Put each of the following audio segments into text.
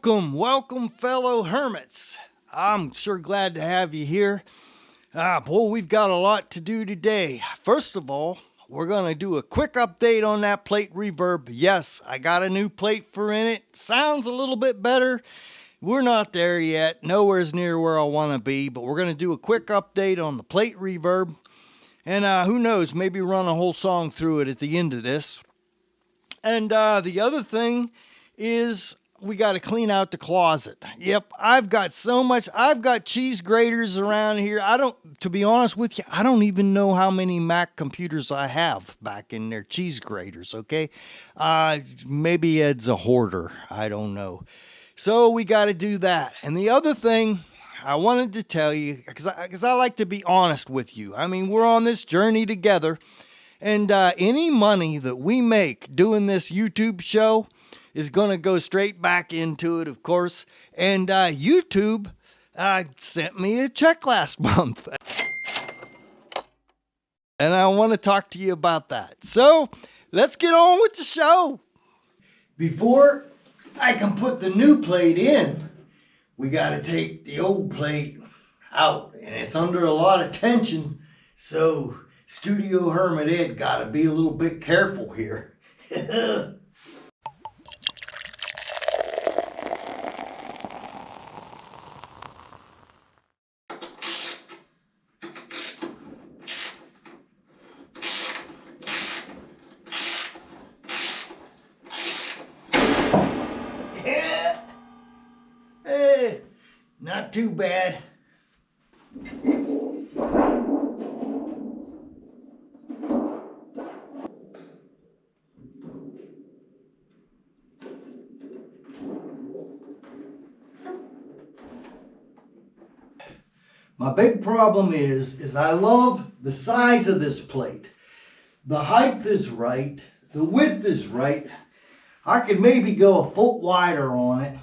Welcome, fellow hermits. I'm sure glad to have you here. Boy, we've got a lot to do today. First of all, we're going to do a quick update on that plate reverb. Yes, I got a new plate for in it. Sounds a little bit better. We're not there yet. Nowhere's near where I want to be, but we're going to do a quick update on the plate reverb. And who knows, maybe run a whole song through it at the end of this. And the other thing is we got to clean out the closet. Yep, I've got cheese graters around here. To be honest with you, I don't even know how many Mac computers I have back in there. Cheese graters, okay? Maybe Ed's a hoarder. I don't know. So we got to do that. And the other thing I wanted to tell you, because I like to be honest with you. I mean, we're on this journey together. And any money that we make doing this YouTube show is going to go straight back into it, of course. And YouTube sent me a check last month. And I want to talk to you about that. So let's get on with the show. Before I can put the new plate in, we got to take the old plate out. And it's under a lot of tension. So Studio Hermit Ed got to be a little bit careful here. Not too bad. My big problem is I love the size of this plate. The height is right. The width is right. I could maybe go a foot wider on it.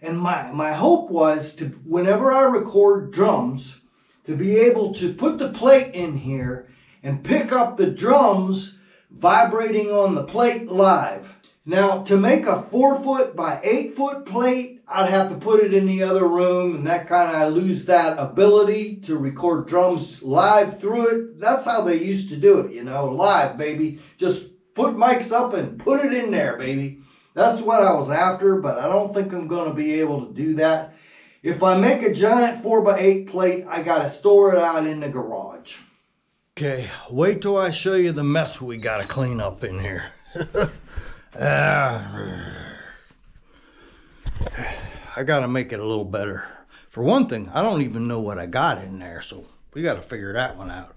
And my hope was to, whenever I record drums, to be able to put the plate in here and pick up the drums vibrating on the plate live. Now, to make a 4-foot by 8-foot plate, I'd have to put it in the other room, and that kind of lose that ability to record drums live through it. That's how they used to do it, you know, live, baby. Just put mics up and put it in there, baby. That's what I was after, but I don't think I'm going to be able to do that. If I make a giant 4x8 plate, I got to store it out in the garage. Okay, wait till I show you the mess we got to clean up in here. I got to make it a little better. For one thing, I don't even know what I got in there, so we got to figure that one out.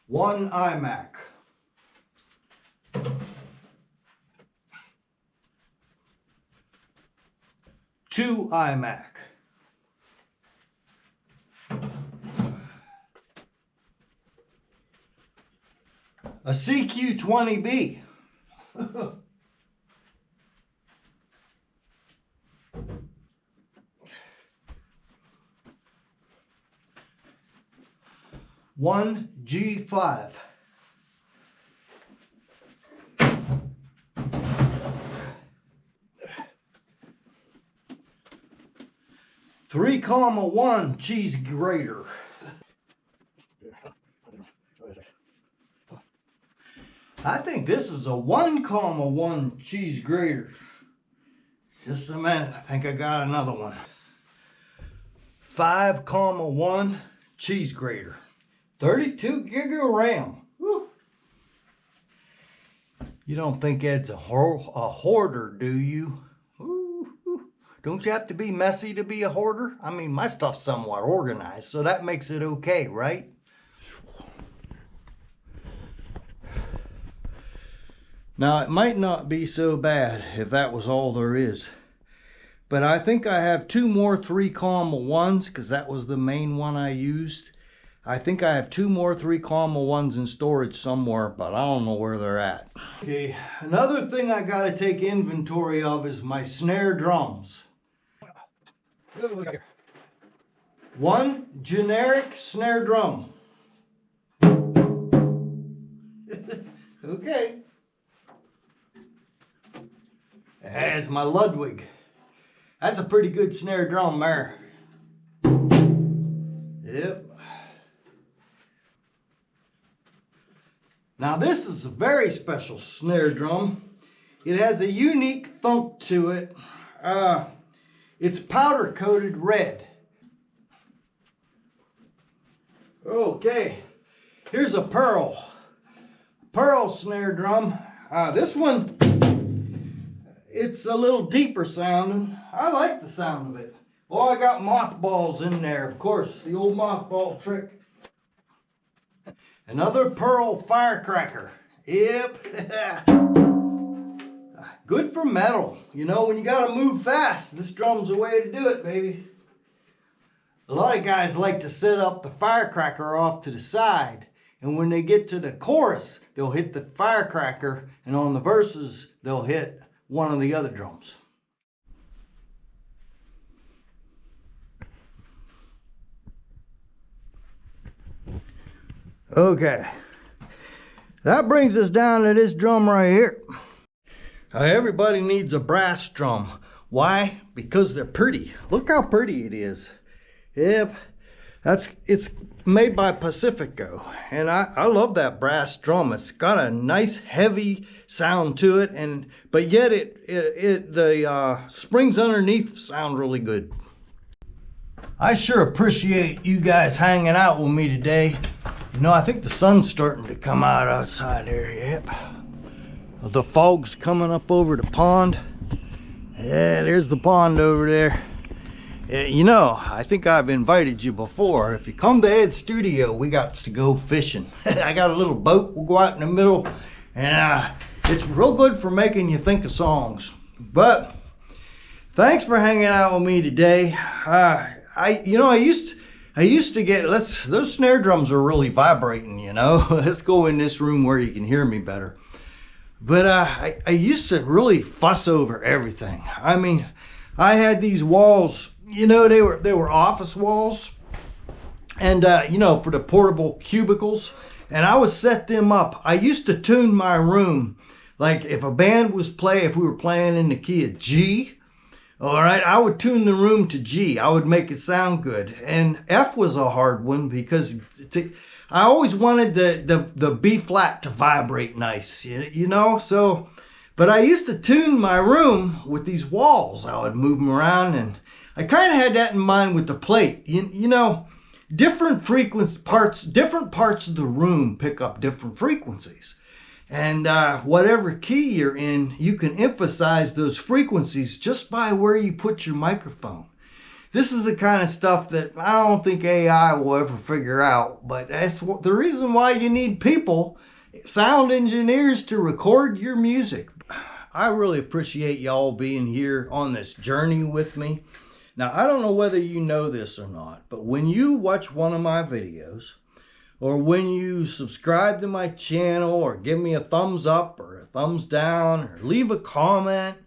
One iMac. Two iMac. A CQ20B. One G5. Three comma one cheese grater. I think this is a 1,1 cheese grater. Just a minute, I think I got another one. 5,1 cheese grater. 32 gig of RAM. Woo. You don't think Ed's a hoarder, do you? Ooh. Don't you have to be messy to be a hoarder? I mean, my stuff's somewhat organized, so that makes it okay, right? Now, it might not be so bad if that was all there is. But I think I have two more 3,1s because that was the main one I used. I think I have two more 3,1s in storage somewhere, but I don't know where they're at. Okay, another thing I got to take inventory of is my snare drums. One generic snare drum. Okay. There's my Ludwig. That's a pretty good snare drum there. Yep. Now this is a very special snare drum. It has a unique thunk to it. It's powder coated red. Okay, here's a pearl snare drum. This one, it's a little deeper sounding. I like the sound of it. Oh, I got mothballs in there, of course, the old mothball trick. Another pearl firecracker. Yep. Good for metal. You know, when you gotta move fast, this drum's the way to do it, baby. A lot of guys like to set up the firecracker off to the side, and when they get to the chorus, they'll hit the firecracker, and on the verses, they'll hit one of the other drums. Okay, that brings us down to this drum right here. Everybody needs a brass drum. Why? Because they're pretty. Look how pretty it is. Yep, it's made by Pacifico, and I love that brass drum. It's got a nice heavy sound to it, but yet the springs underneath sound really good. I sure appreciate you guys hanging out with me today. You know, I think the sun's starting to come out outside there. Yep. The fog's coming up over the pond. Yeah, there's the pond over there. You know, I think I've invited you before. If you come to Ed's studio, we got to go fishing. I got a little boat. We'll go out in the middle, and it's real good for making you think of songs. But thanks for hanging out with me today. I used to get, those snare drums are really vibrating, you know. Let's go in this room where you can hear me better. But I used to really fuss over everything. I mean, I had these walls, you know, they were office walls, and you know, for the portable cubicles, and I would set them up. I used to tune my room, like if a band was if we were playing in the key of G, all right, I would tune the room to G. I would make it sound good. And F was a hard one because I always wanted the B flat to vibrate nice, you know? So, but I used to tune my room with these walls. I would move them around, and I kind of had that in mind with the plate. You know, different parts of the room pick up different frequencies. And whatever key you're in, you can emphasize those frequencies just by where you put your microphone. This is the kind of stuff that I don't think AI will ever figure out, but that's the reason why you need people, sound engineers, to record your music. I really appreciate y'all being here on this journey with me. Now, I don't know whether you know this or not, but when you watch one of my videos, or when you subscribe to my channel, or give me a thumbs up or a thumbs down, or leave a comment,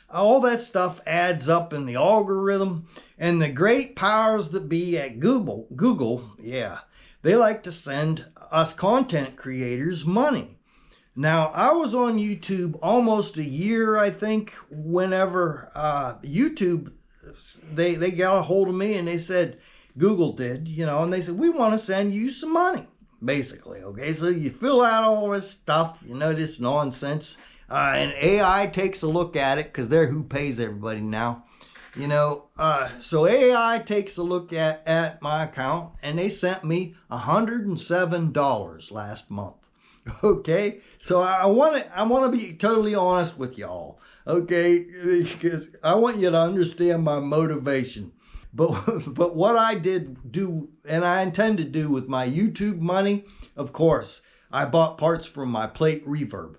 all that stuff adds up in the algorithm. And the great powers that be at Google, yeah, they like to send us content creators money. Now, I was on YouTube almost a year, I think, whenever YouTube, they got a hold of me, and they said, Google did, you know, and they said, we want to send you some money, basically, okay? So you fill out all this stuff, you know, this nonsense, and AI takes a look at it, because they're who pays everybody now, you know. So AI takes a look at my account, and they sent me $107 last month, okay? So I want to be totally honest with y'all, okay? Because I want you to understand my motivation. But what I do, and I intend to do with my YouTube money, of course, I bought parts from my plate Reverb.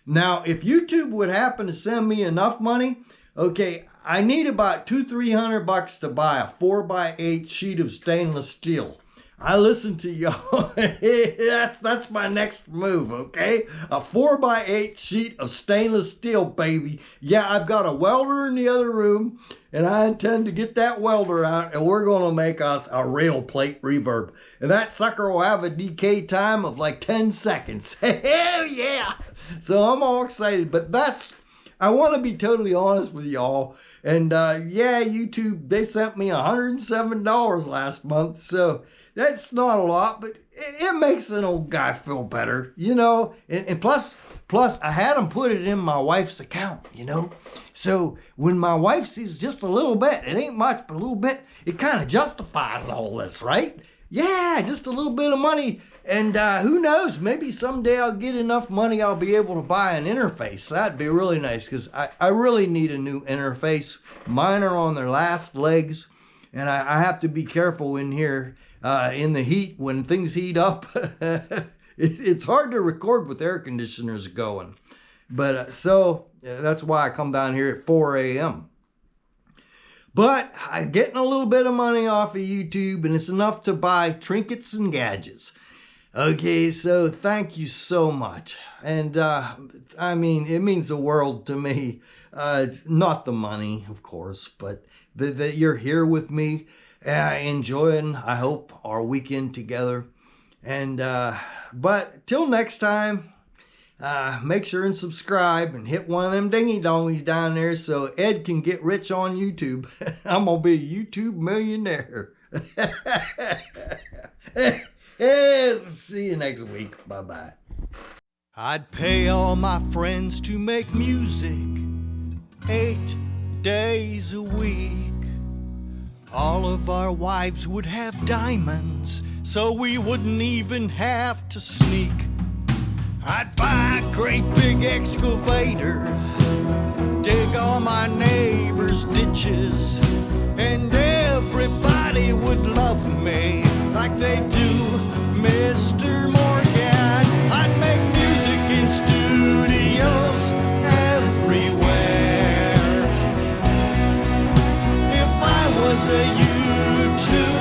Now, if YouTube would happen to send me enough money, okay, I need about $200-300 to buy a 4x8 sheet of stainless steel. I listen to y'all. That's my next move, okay? A 4x8 sheet of stainless steel, baby. Yeah, I've got a welder in the other room, and I intend to get that welder out, and we're going to make us a real plate Reverb. And that sucker will have a decay time of like 10 seconds. Hell yeah! So I'm all excited, but I want to be totally honest with y'all. And yeah, YouTube, they sent me $107 last month. So that's not a lot, but it makes an old guy feel better, you know. And plus, I had them put it in my wife's account, you know. So when my wife sees just a little bit, it ain't much, but a little bit, it kind of justifies all this, right? Yeah, just a little bit of money. And who knows, maybe someday I'll get enough money I'll be able to buy an interface. That'd be really nice, because I really need a new interface. Mine are on their last legs, and I have to be careful in here in the heat. When things heat up, it's hard to record with air conditioners going. But so that's why I come down here at 4 a.m. But I'm getting a little bit of money off of YouTube, and it's enough to buy trinkets and gadgets. Okay, so thank you so much. And I mean, it means the world to me. Not the money, of course, but that you're here with me, enjoying, I hope, our weekend together. And but till next time, make sure and subscribe and hit one of them dingy dongies down there so Ed can get rich on YouTube. I'm gonna be a YouTube millionaire. Yes, see you next week. Bye-bye. I'd pay all my friends to make music 8 days a week. All of our wives would have diamonds, so we wouldn't even have to sneak. I'd buy a great big excavator, dig all my neighbors' ditches, and everybody would love me like they do Mr. Morgan. I'd make music in studios everywhere. If I was a YouTube